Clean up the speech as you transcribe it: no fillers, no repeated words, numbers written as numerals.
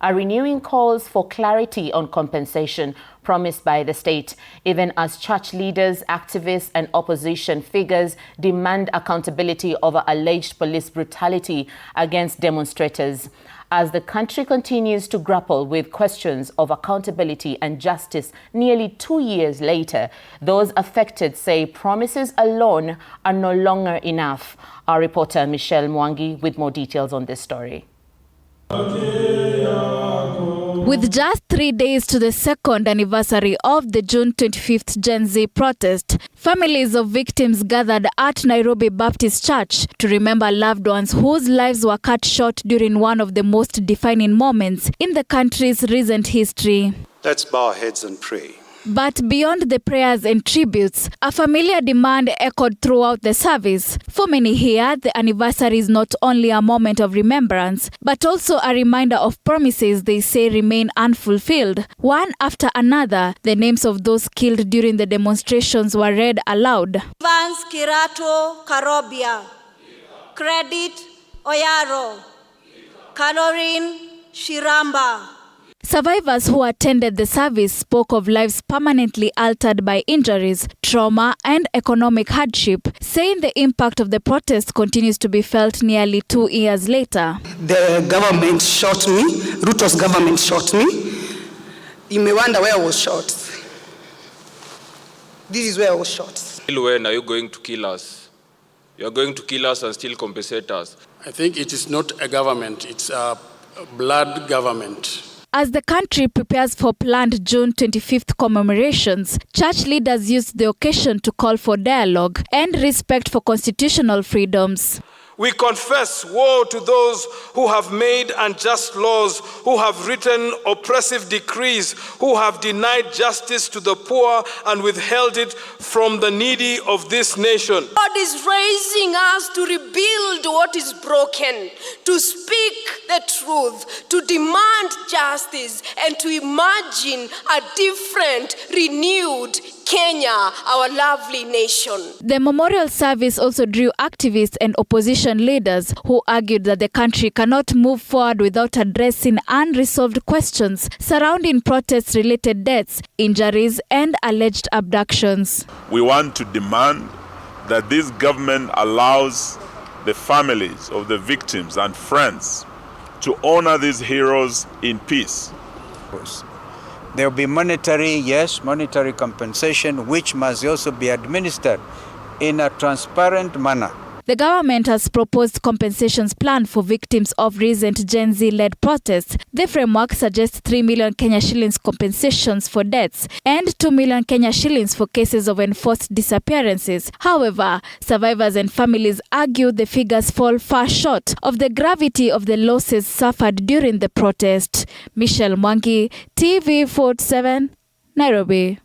are renewing calls for clarity on compensation promised by the state, even as church leaders, activists and opposition figures demand accountability over alleged police brutality against demonstrators. As the country continues to grapple with questions of accountability and justice nearly 2 years later, those affected say promises alone are no longer enough. Our reporter Michelle Mwangi with more details on this story. With just 3 days to the second anniversary of the June 25th Gen Z protest, families of victims gathered at Nairobi Baptist Church to remember loved ones whose lives were cut short during one of the most defining moments in the country's recent history. Let's bow our heads and pray. But beyond the prayers and tributes, a familiar demand echoed throughout the service. For many here, the anniversary is not only a moment of remembrance, but also a reminder of promises they say remain unfulfilled. One after another, the names of those killed during the demonstrations were read aloud. Vance Kirato Karobia, Credit Oyaro, Caroline Shiramba. Survivors who attended the service spoke of lives permanently altered by injuries, trauma, and economic hardship, saying the impact of the protest continues to be felt nearly 2 years later. The government shot me. Ruto's government shot me. You may wonder where I was shot. This is where I was shot. When are you going to kill us? You are going to kill us and still compensate us. I think it is not a government, it's a blood government. As the country prepares for planned June 25th commemorations, church leaders used the occasion to call for dialogue and respect for constitutional freedoms. We confess woe to those who have made unjust laws, who have written oppressive decrees, who have denied justice to the poor and withheld it from the needy of this nation. God is raising us to rebuild what is broken, to speak the truth, to demand justice, and to imagine a different, renewed Kenya, our lovely nation. The memorial service also drew activists and opposition leaders who argued that the country cannot move forward without addressing unresolved questions surrounding protest-related deaths, injuries, and alleged abductions. We want to demand that this government allows the families of the victims and friends to honor these heroes in peace. There will be monetary compensation, which must also be administered in a transparent manner. The government has proposed compensations plan for victims of recent Gen Z-led protests. The framework suggests 3 million Kenya shillings compensations for deaths and 2 million Kenya shillings for cases of enforced disappearances. However, survivors and families argue the figures fall far short of the gravity of the losses suffered during the protest. Michelle Mwangi, TV 47, Nairobi.